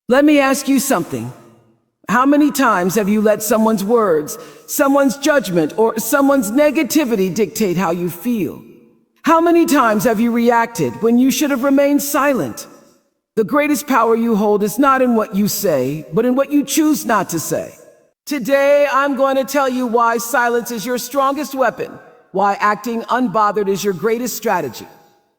Let me ask you something. How many times have you let someone's words, someone's judgment, or someone's negativity dictate how you feel? How many times have you reacted when you should have remained silent? The greatest power you hold is not in what you say, but in what you choose not to say. Today, I'm going to tell you why silence is your strongest weapon, why acting unbothered is your greatest strategy,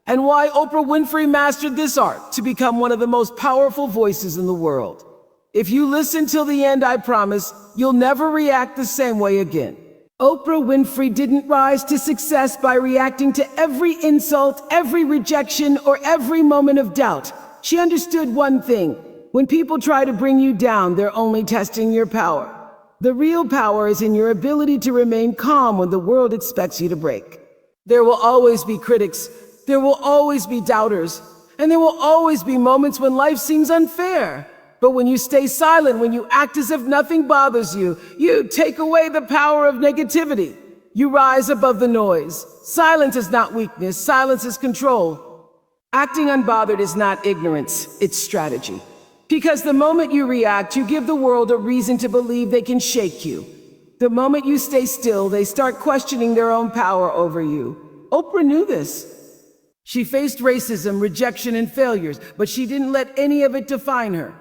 and why Oprah Winfrey mastered this art to become one of the most powerful voices in the world. If you listen till the end, I promise you'll never react the same way again. Oprah Winfrey didn't rise to success by reacting to every insult, every rejection, or every moment of doubt. She understood one thing. When people try to bring you down, they're only testing your power. The real power is in your ability to remain calm when the world expects you to break. There will always be critics, there will always be doubters, and there will always be moments when life seems unfair. But when you stay silent, when you act as if nothing bothers you, you take away the power of negativity. You rise above the noise. Silence is not weakness, silence is control. Acting unbothered is not ignorance, it's strategy. Because the moment you react, you give the world a reason to believe they can shake you. The moment you stay still, they start questioning their own power over you. Oprah knew this. She faced racism, rejection, and failures, but she didn't let any of it define her.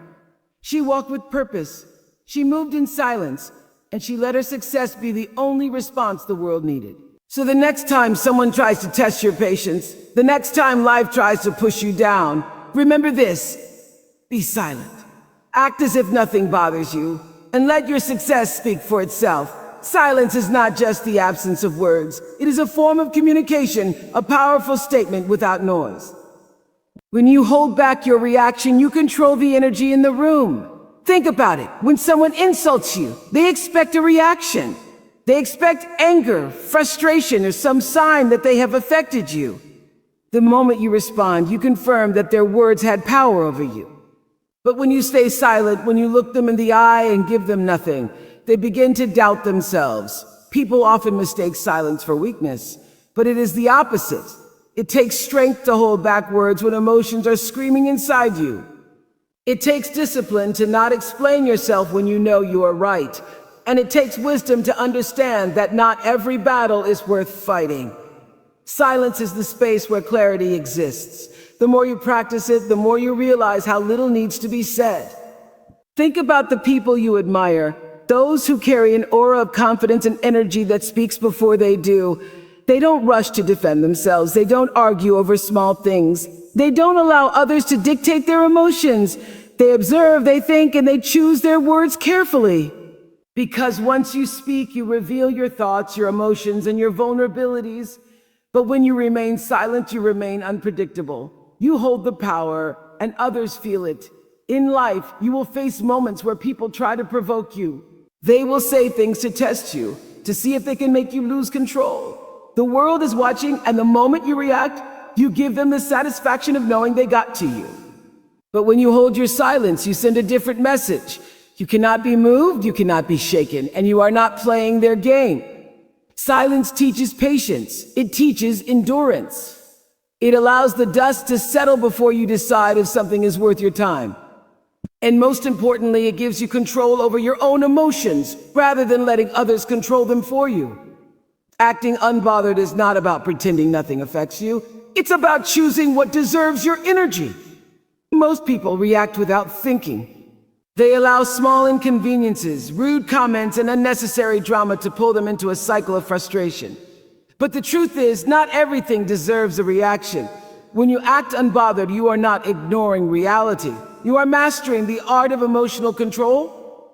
She walked with purpose, she moved in silence, and she let her success be the only response the world needed. So the next time someone tries to test your patience, the next time life tries to push you down, remember this: be silent. Act as if nothing bothers you, and let your success speak for itself. Silence is not just the absence of words. It is a form of communication, a powerful statement without noise. When you hold back your reaction, you control the energy in the room. Think about it. When someone insults you, they expect a reaction. They expect anger, frustration, or some sign that they have affected you. The moment you respond, you confirm that their words had power over you. But when you stay silent, when you look them in the eye and give them nothing, they begin to doubt themselves. People often mistake silence for weakness, but it is the opposite. It takes strength to hold back words when emotions are screaming inside you. It takes discipline to not explain yourself when you know you are right. And it takes wisdom to understand that not every battle is worth fighting. Silence is the space where clarity exists. The more you practice it, the more you realize how little needs to be said. Think about the people you admire, those who carry an aura of confidence and energy that speaks before they do. They don't rush to defend themselves. They don't argue over small things. They don't allow others to dictate their emotions. They observe, they think, and they choose their words carefully. Because once you speak, you reveal your thoughts, your emotions, and your vulnerabilities. But when you remain silent, you remain unpredictable. You hold the power, and others feel it. In life, you will face moments where people try to provoke you. They will say things to test you, to see if they can make you lose control. The world is watching, and the moment you react, you give them the satisfaction of knowing they got to you. But when you hold your silence, you send a different message. You cannot be moved, you cannot be shaken, and you are not playing their game. Silence teaches patience. It teaches endurance. It allows the dust to settle before you decide if something is worth your time. And most importantly, it gives you control over your own emotions, rather than letting others control them for you. Acting unbothered is not about pretending nothing affects you. It's about choosing what deserves your energy. Most people react without thinking. They allow small inconveniences, rude comments, and unnecessary drama to pull them into a cycle of frustration. But the truth is, not everything deserves a reaction. When you act unbothered, you are not ignoring reality. You are mastering the art of emotional control.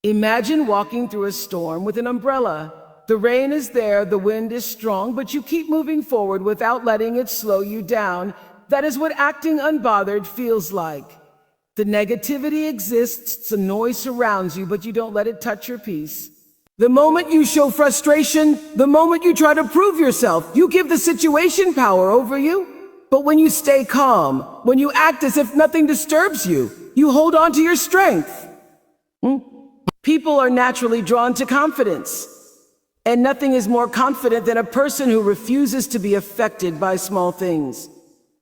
Imagine walking through a storm with an umbrella. The rain is there, the wind is strong, but you keep moving forward without letting it slow you down. That is what acting unbothered feels like. The negativity exists, the noise surrounds you, but you don't let it touch your peace. The moment you show frustration, the moment you try to prove yourself, you give the situation power over you. But when you stay calm, when you act as if nothing disturbs you, you hold on to your strength. People are naturally drawn to confidence. And nothing is more confident than a person who refuses to be affected by small things.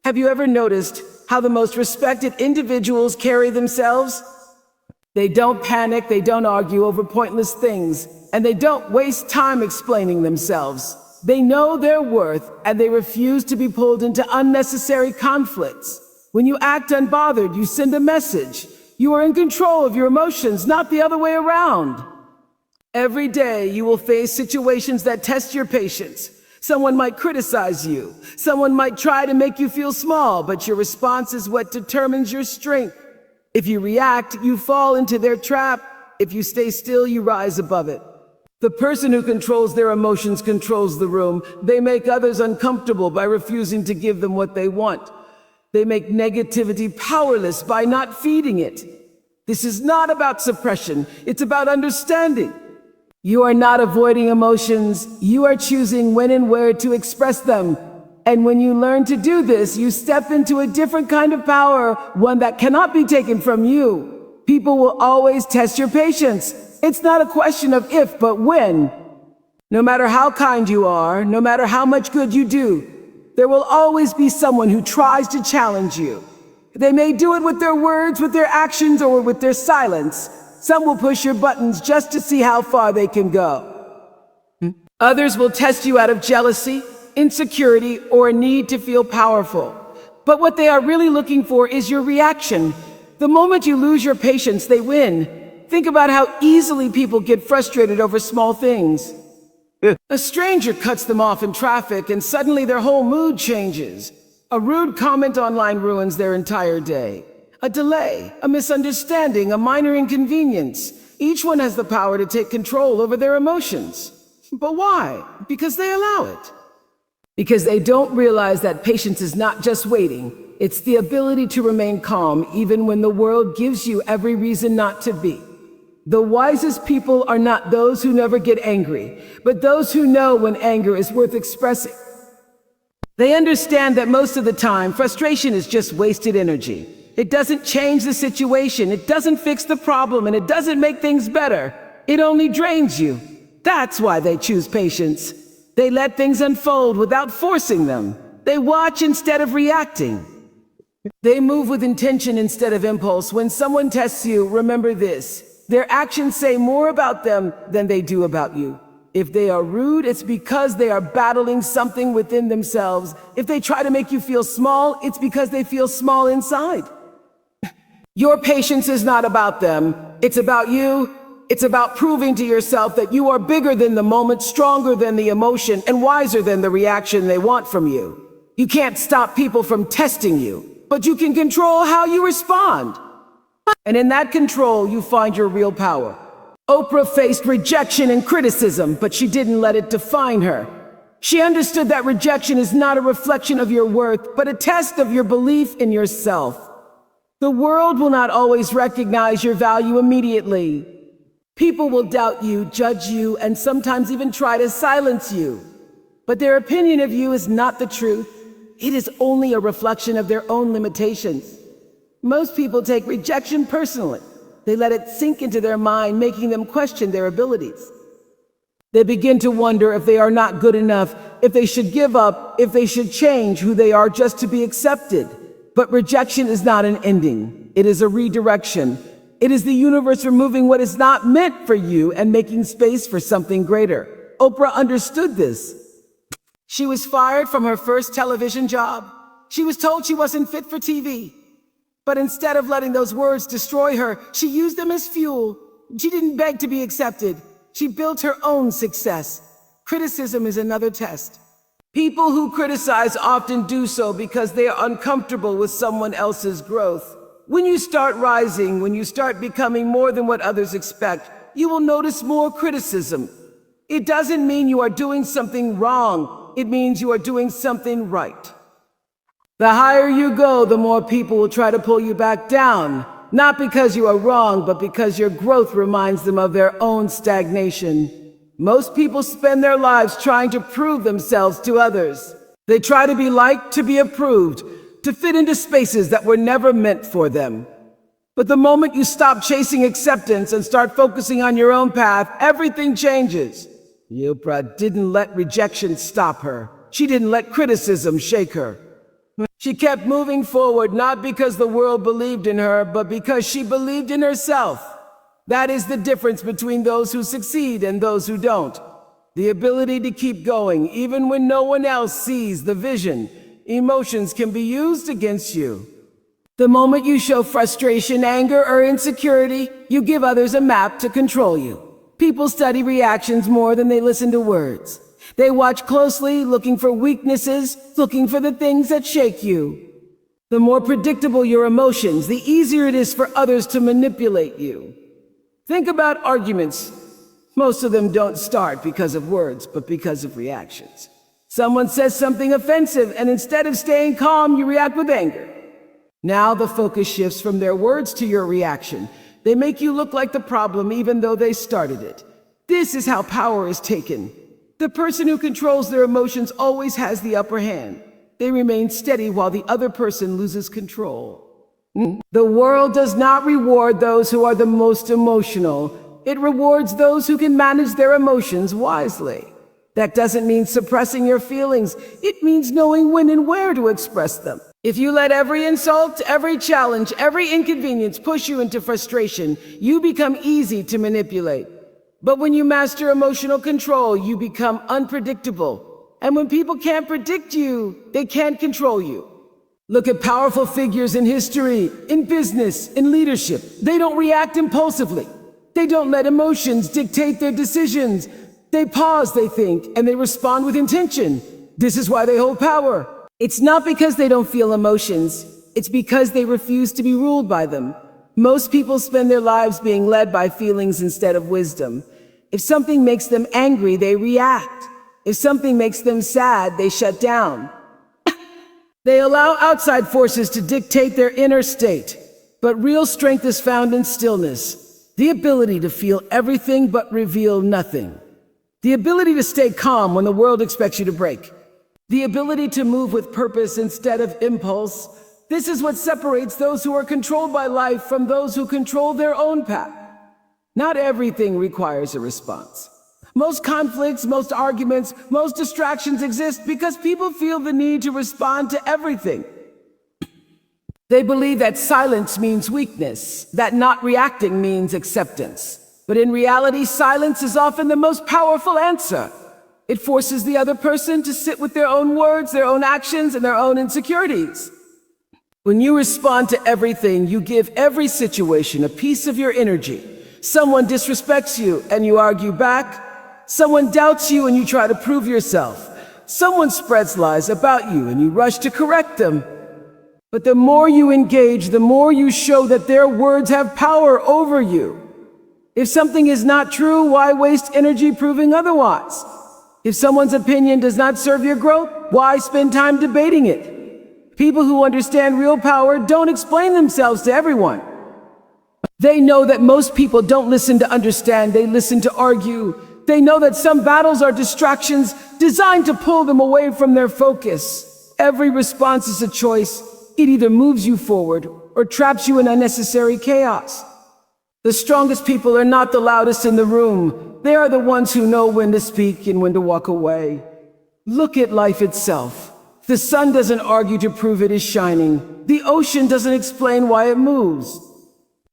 Have you ever noticed how the most respected individuals carry themselves? They don't panic, they don't argue over pointless things, and they don't waste time explaining themselves. They know their worth, and they refuse to be pulled into unnecessary conflicts. When you act unbothered, you send a message. You are in control of your emotions, not the other way around. Every day, you will face situations that test your patience. Someone might criticize you. Someone might try to make you feel small, but your response is what determines your strength. If you react, you fall into their trap. If you stay still, you rise above it. The person who controls their emotions controls the room. They make others uncomfortable by refusing to give them what they want. They make negativity powerless by not feeding it. This is not about suppression. It's about understanding. You are not avoiding emotions. You are choosing when and where to express them. And when you learn to do this, you step into a different kind of power, one that cannot be taken from you. People will always test your patience. It's not a question of if, but when. No matter how kind you are, no matter how much good you do, there will always be someone who tries to challenge you. They may do it with their words, with their actions, or with their silence. Some will push your buttons just to see how far they can go. Others will test you out of jealousy, insecurity, or a need to feel powerful. But what they are really looking for is your reaction. The moment you lose your patience, they win. Think about how easily people get frustrated over small things. A stranger cuts them off in traffic, and suddenly their whole mood changes. A rude comment online ruins their entire day. A delay, a misunderstanding, a minor inconvenience. Each one has the power to take control over their emotions. But why? Because they allow it. Because they don't realize that patience is not just waiting. It's the ability to remain calm even when the world gives you every reason not to be. The wisest people are not those who never get angry, but those who know when anger is worth expressing. They understand that most of the time, frustration is just wasted energy. It doesn't change the situation, it doesn't fix the problem, and it doesn't make things better. It only drains you. That's why they choose patience. They let things unfold without forcing them. They watch instead of reacting. They move with intention instead of impulse. When someone tests you, remember this. Their actions say more about them than they do about you. If they are rude, it's because they are battling something within themselves. If they try to make you feel small, it's because they feel small inside. Your patience is not about them. It's about you. It's about proving to yourself that you are bigger than the moment, stronger than the emotion, and wiser than the reaction they want from you. You can't stop people from testing you, but you can control how you respond. And in that control, you find your real power. Oprah faced rejection and criticism, but she didn't let it define her. She understood that rejection is not a reflection of your worth, but a test of your belief in yourself. The world will not always recognize your value immediately. People will doubt you, judge you, and sometimes even try to silence you. But their opinion of you is not the truth. It is only a reflection of their own limitations. Most people take rejection personally. They let it sink into their mind, making them question their abilities. They begin to wonder if they are not good enough, if they should give up, if they should change who they are just to be accepted. But rejection is not an ending. It is a redirection. It is the universe removing what is not meant for you and making space for something greater. Oprah understood this. She was fired from her first television job. She was told she wasn't fit for TV. But instead of letting those words destroy her, she used them as fuel. She didn't beg to be accepted. She built her own success. Criticism is another test. People who criticize often do so because they are uncomfortable with someone else's growth. When you start rising, when you start becoming more than what others expect, you will notice more criticism. It doesn't mean you are doing something wrong. It means you are doing something right. The higher you go, the more people will try to pull you back down, not because you are wrong, but because your growth reminds them of their own stagnation. Most people spend their lives trying to prove themselves to others. They try to be liked, to be approved, to fit into spaces that were never meant for them. But the moment you stop chasing acceptance and start focusing on your own path, everything changes. Oprah didn't let rejection stop her. She didn't let criticism shake her. She kept moving forward not because the world believed in her, but because she believed in herself. That is the difference between those who succeed and those who don't. The ability to keep going even when no one else sees the vision. Emotions can be used against you. The moment you show frustration, anger, or insecurity, you give others a map to control you. People study reactions more than they listen to words. They watch closely, looking for weaknesses, looking for the things that shake you. The more predictable your emotions, the easier it is for others to manipulate you. Think about arguments. Most of them don't start because of words, but because of reactions. Someone says something offensive, and instead of staying calm, you react with anger. Now the focus shifts from their words to your reaction. They make you look like the problem even though they started it. This is how power is taken. The person who controls their emotions always has the upper hand. They remain steady while the other person loses control. The world does not reward those who are the most emotional. It rewards those who can manage their emotions wisely. That doesn't mean suppressing your feelings. It means knowing when and where to express them. If you let every insult, every challenge, every inconvenience push you into frustration, you become easy to manipulate. But when you master emotional control, you become unpredictable. And when people can't predict you, they can't control you. Look at powerful figures in history, in business, in leadership. They don't react impulsively. They don't let emotions dictate their decisions. They pause, they think, and they respond with intention. This is why they hold power. It's not because they don't feel emotions. It's because they refuse to be ruled by them. Most people spend their lives being led by feelings instead of wisdom. If something makes them angry, they react. If something makes them sad, they shut down. They allow outside forces to dictate their inner state. But real strength is found in stillness, the ability to feel everything but reveal nothing. The ability to stay calm when the world expects you to break. The ability to move with purpose instead of impulse. This is what separates those who are controlled by life from those who control their own path. Not everything requires a response. Most conflicts, most arguments, most distractions exist because people feel the need to respond to everything. They believe that silence means weakness, that not reacting means acceptance. But in reality, silence is often the most powerful answer. It forces the other person to sit with their own words, their own actions, and their own insecurities. When you respond to everything, you give every situation a piece of your energy. Someone disrespects you and you argue back. Someone doubts you and you try to prove yourself. Someone spreads lies about you and you rush to correct them. But the more you engage, the more you show that their words have power over you. If something is not true, why waste energy proving otherwise? If someone's opinion does not serve your growth, why spend time debating it? People who understand real power don't explain themselves to everyone. They know that most people don't listen to understand, they listen to argue. They know that some battles are distractions designed to pull them away from their focus. Every response is a choice. It either moves you forward or traps you in unnecessary chaos. The strongest people are not the loudest in the room. They are the ones who know when to speak and when to walk away. Look at life itself. The sun doesn't argue to prove it is shining. The ocean doesn't explain why it moves.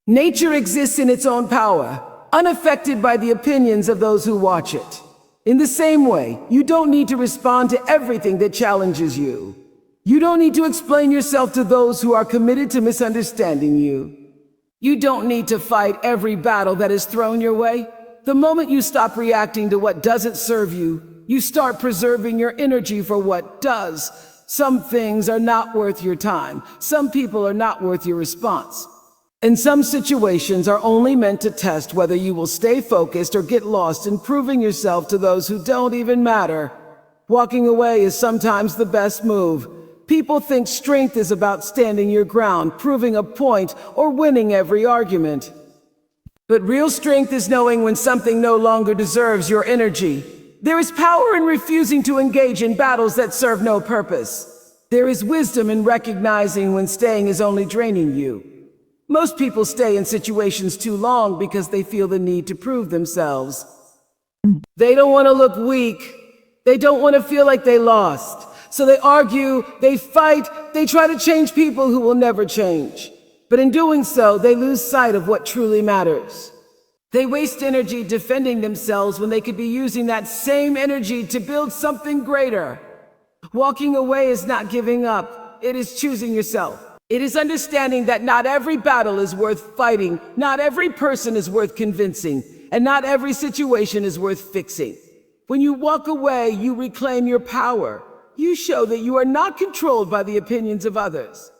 Nature exists in its own power, unaffected by the opinions of those who watch it. In the same way, you don't need to respond to everything that challenges you. You don't need to explain yourself to those who are committed to misunderstanding you. You don't need to fight every battle that is thrown your way. The moment you stop reacting to what doesn't serve you, you start preserving your energy for what does. Some things are not worth your time. Some people are not worth your response. And some situations are only meant to test whether you will stay focused or get lost in proving yourself to those who don't even matter. Walking away is sometimes the best move. People think strength is about standing your ground, proving a point, or winning every argument. But real strength is knowing when something no longer deserves your energy. There is power in refusing to engage in battles that serve no purpose. There is wisdom in recognizing when staying is only draining you. Most people stay in situations too long because they feel the need to prove themselves. They don't want to look weak. They don't want to feel like they lost. So they argue, they fight, they try to change people who will never change. But in doing so, they lose sight of what truly matters. They waste energy defending themselves when they could be using that same energy to build something greater. Walking away is not giving up. It is choosing yourself. It is understanding that not every battle is worth fighting, not every person is worth convincing, and not every situation is worth fixing. When you walk away, you reclaim your power. You show that you are not controlled by the opinions of others.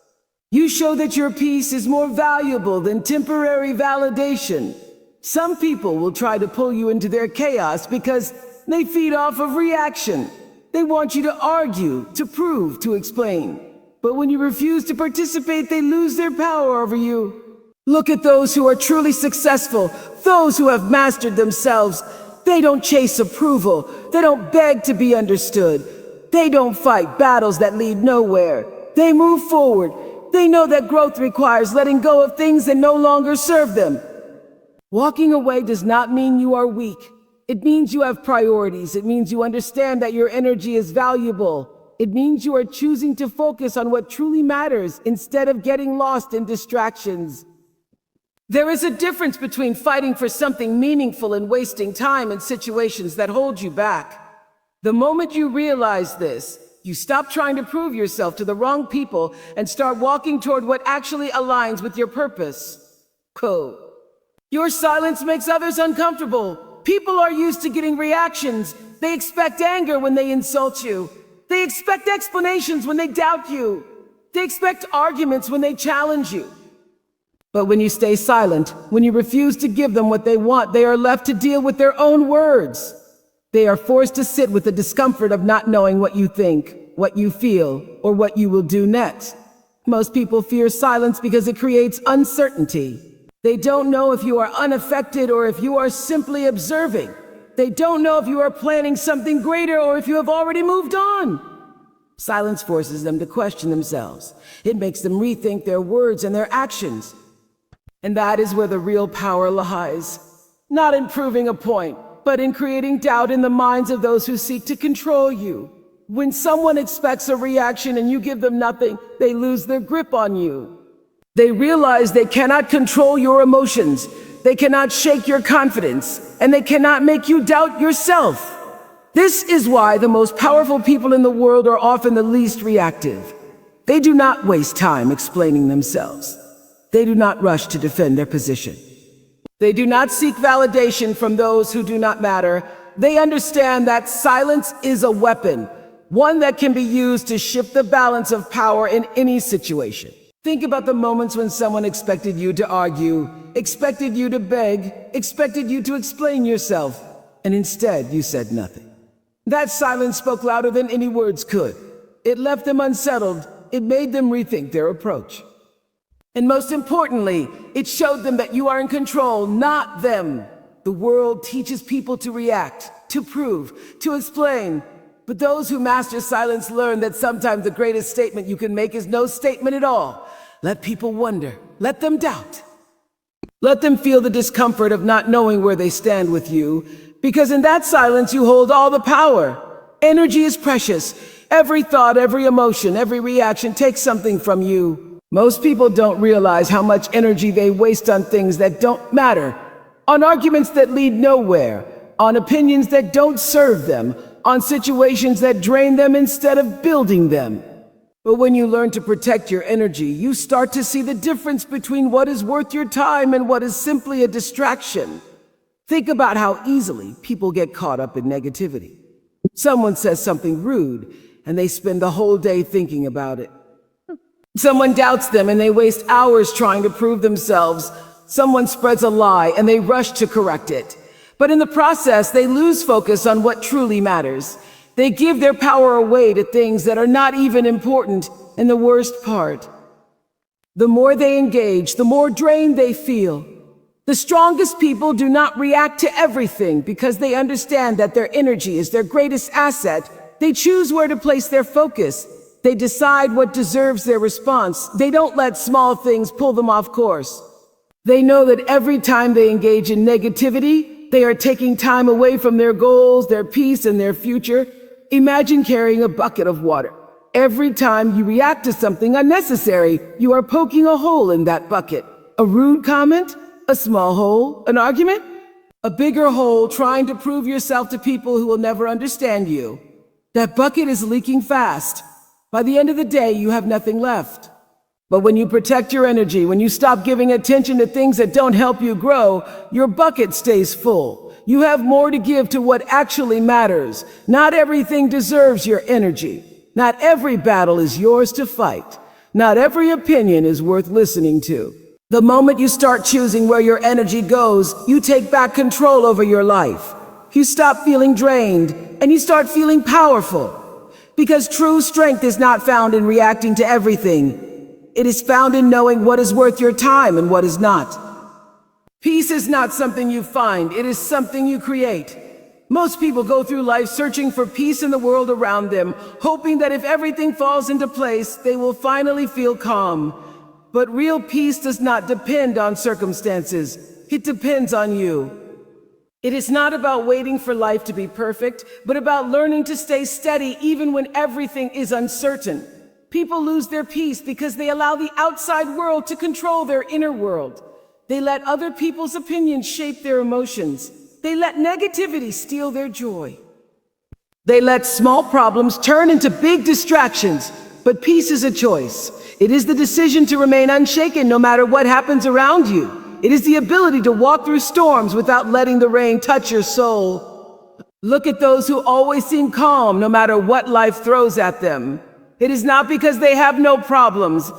You show that your peace is more valuable than temporary validation. Some people will try to pull you into their chaos because they feed off of reaction. They want you to argue, to prove, to explain. But when you refuse to participate, they lose their power over you. Look at those who are truly successful, those who have mastered themselves. They don't chase approval. They don't beg to be understood. They don't fight battles that lead nowhere. They move forward. They know that growth requires letting go of things that no longer serve them. Walking away does not mean you are weak. It means you have priorities. It means you understand that your energy is valuable. It means you are choosing to focus on what truly matters instead of getting lost in distractions. There is a difference between fighting for something meaningful and wasting time in situations that hold you back. The moment you realize this, you stop trying to prove yourself to the wrong people and start walking toward what actually aligns with your purpose. Quote, "Your silence makes others uncomfortable. People are used to getting reactions. They expect anger when they insult you. They expect explanations when they doubt you. They expect arguments when they challenge you. But when you stay silent, when you refuse to give them what they want, they are left to deal with their own words. They are forced to sit with the discomfort of not knowing what you think, what you feel, or what you will do next. Most people fear silence because it creates uncertainty. They don't know if you are unaffected or if you are simply observing. They don't know if you are planning something greater or if you have already moved on. Silence forces them to question themselves. It makes them rethink their words and their actions. And that is where the real power lies. Not in proving a point, but in creating doubt in the minds of those who seek to control you. When someone expects a reaction and you give them nothing, they lose their grip on you. They realize they cannot control your emotions. They cannot shake your confidence, and they cannot make you doubt yourself. This is why the most powerful people in the world are often the least reactive. They do not waste time explaining themselves. They do not rush to defend their position. They do not seek validation from those who do not matter. They understand that silence is a weapon, one that can be used to shift the balance of power in any situation. Think about the moments when someone expected you to argue, expected you to beg, expected you to explain yourself, and instead you said nothing. That silence spoke louder than any words could. It left them unsettled. It made them rethink their approach. And most importantly, it showed them that you are in control, not them. The world teaches people to react, to prove, to explain. But those who master silence learn that sometimes the greatest statement you can make is no statement at all. Let people wonder. Let them doubt. Let them feel the discomfort of not knowing where they stand with you, because in that silence you hold all the power. Energy is precious. Every thought, every emotion, every reaction takes something from you. Most people don't realize how much energy they waste on things that don't matter, on arguments that lead nowhere, on opinions that don't serve them, on situations that drain them instead of building them. But when you learn to protect your energy, you start to see the difference between what is worth your time and what is simply a distraction. Think about how easily people get caught up in negativity. Someone says something rude, and they spend the whole day thinking about it. Someone doubts them, and they waste hours trying to prove themselves. Someone spreads a lie, and they rush to correct it. But in the process, they lose focus on what truly matters. They give their power away to things that are not even important. And the worst part, the more they engage, the more drained they feel. The strongest people do not react to everything because they understand that their energy is their greatest asset. They choose where to place their focus. They decide what deserves their response. They don't let small things pull them off course. They know that every time they engage in negativity, they are taking time away from their goals, their peace, and their future. Imagine carrying a bucket of water. Every time you react to something unnecessary, you are poking a hole in that bucket. A rude comment? A small hole? An argument? A bigger hole trying to prove yourself to people who will never understand you. That bucket is leaking fast. By the end of the day, you have nothing left. But when you protect your energy, when you stop giving attention to things that don't help you grow, your bucket stays full. You have more to give to what actually matters. Not everything deserves your energy. Not every battle is yours to fight. Not every opinion is worth listening to. The moment you start choosing where your energy goes, you take back control over your life. You stop feeling drained, and you start feeling powerful. Because true strength is not found in reacting to everything. It is found in knowing what is worth your time and what is not. Peace is not something you find, it is something you create. Most people go through life searching for peace in the world around them, hoping that if everything falls into place, they will finally feel calm. But real peace does not depend on circumstances. It depends on you. It is not about waiting for life to be perfect, but about learning to stay steady even when everything is uncertain. People lose their peace because they allow the outside world to control their inner world. They let other people's opinions shape their emotions. They let negativity steal their joy. They let small problems turn into big distractions. But peace is a choice. It is the decision to remain unshaken no matter what happens around you. It is the ability to walk through storms without letting the rain touch your soul. Look at those who always seem calm no matter what life throws at them. It is not because they have no problems.